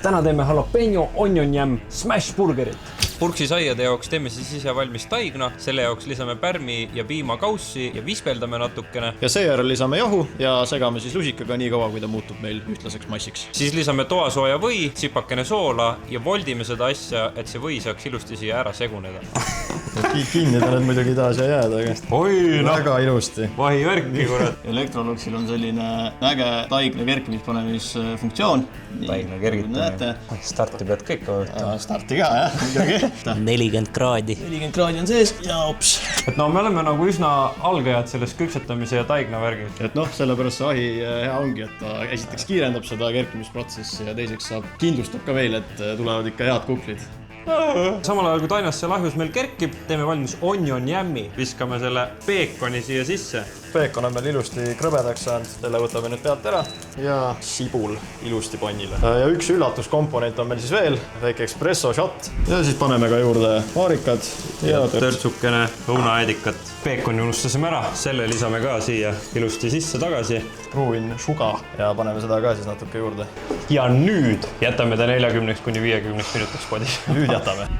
Täna teeme jalapeno, onion jam, smash burgerit. Purksisaiade jaoks teeme siis ise valmis taigna, selle jaoks lisame pärmi ja piimakaussi ja vispeldame natukene. Ja seejärel lisame jahu ja segame siis lusikaga nii kaua, kui ta muutub meil ühtlaseks massiks. Siis lisame toasooja või, tsipakene soola ja voldime seda asja, et see või saaks ilusti siia ära seguneda. Kinni ta nüüd muidugi taas ei jääda, aga väga ilusti. Vahi värki, kurat. Electroluxil on selline äge taigna kerkimispanemisfunktsioon. Taigna kergitamine. Starti pead kõik võtma. Starti ka, jah, muidugi. 40 kraadi. 40 kraadi on sees ja ops. Et no me oleme nagu üsna algajad selles küpsetamise ja taigna värgil. Et noh, sellepärast see ahi hea ongi, et ta esiteks kiirendab seda kerkimisprotsessi ja teiseks saab kindlustab ka veel, et tulevad ikka head kuklid. Samal ajal kui tainas see lahjus meil kerkib, teeme valmis onion jammi. Viskame selle peekoni siia sisse. Peekon on meil ilusti krõbedaks saanud, selle võtame nüüd pealt ära ja sibul ilusti pannile. Ja üks üllatuskomponent on meil siis veel, väike espresso shot ja siis paneme ka juurde maarikad ja törtsukene õunaedikat. Peekoni unustasime ära, selle lisame ka siia ilusti sisse tagasi. Pruun šuga ja paneme seda ka siis natuke juurde. Ja nüüd jätame ta 40–50 minutiks podis. Nüüd jätame.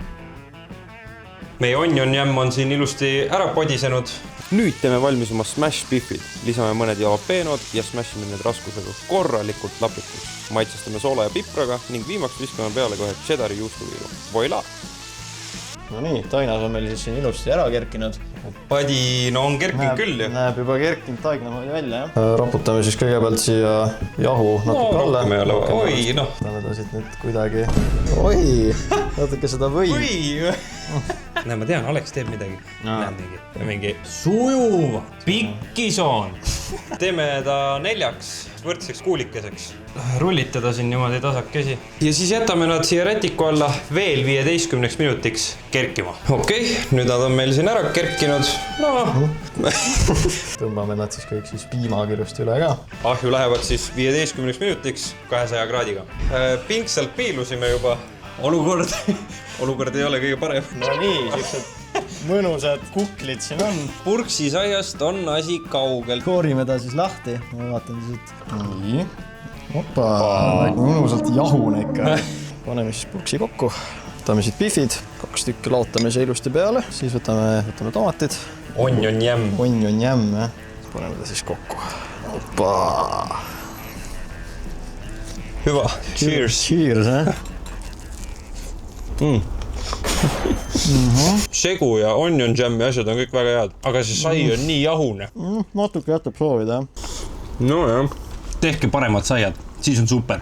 Meie onion jam on siin ilusti ära podisenud. Nüüd teeme valmis oma smash biffid. Lisame mõned jalapenod ja smashime need raskusega korralikult lapituks. Maitsestame soola ja pipraga ning viimaks viskame peale kohe cheddari juustuviiru. Voila! No nii, tainas on meil siis siin ilusti ära kerkinud. Padi, no on kerkinud küll ju. Näeb juba kerkinud taigna välja, jah. Raputame siis kõigepealt siia jahu natuke alla. Oi, noh. Näeme ta siit nüüd kuidagi. Oi, natuke seda või. Näe, ma tean, Alex teeb midagi. Mingi sujuv, pikisoon. Teeme ta 4 võrdseks kuulikeseks. Rullitada siin niimoodi tasakesi. Ja siis jätame nad siia rätiku alla veel 15 minutiks kerkima. Okei, nüüd nad on meil siin ära kerkinud. Tõmbame nad siis kõik siis piimaga ilusti üle ka. Ahju lähevad siis 15 minutiks 200 kraadiga. Pingsalt piilusime juba. Olukord ei ole kõige parem. No nii, siuksed mõnusad kuklid siin on. Purksisaiast on asi kaugel. Koorime ta siis lahti. Ma vaatan siit. Nii. Opa, mõnusalt jahune ikka. Paneme siis purksi kokku. Võtame siit bifid. 2 tükki laotame see ilusti peale. Siis võtame tomatid. Onion jam. Onion jam, jah. Paneme ta siis kokku. Opa. Hüva. Cheers. Cheers, jah. Segu ja onion jammi asjad on kõik väga head, aga see sai on nii jahune. Natuke jätab soovida. No jah. Tehke paremad saiad, siis on super.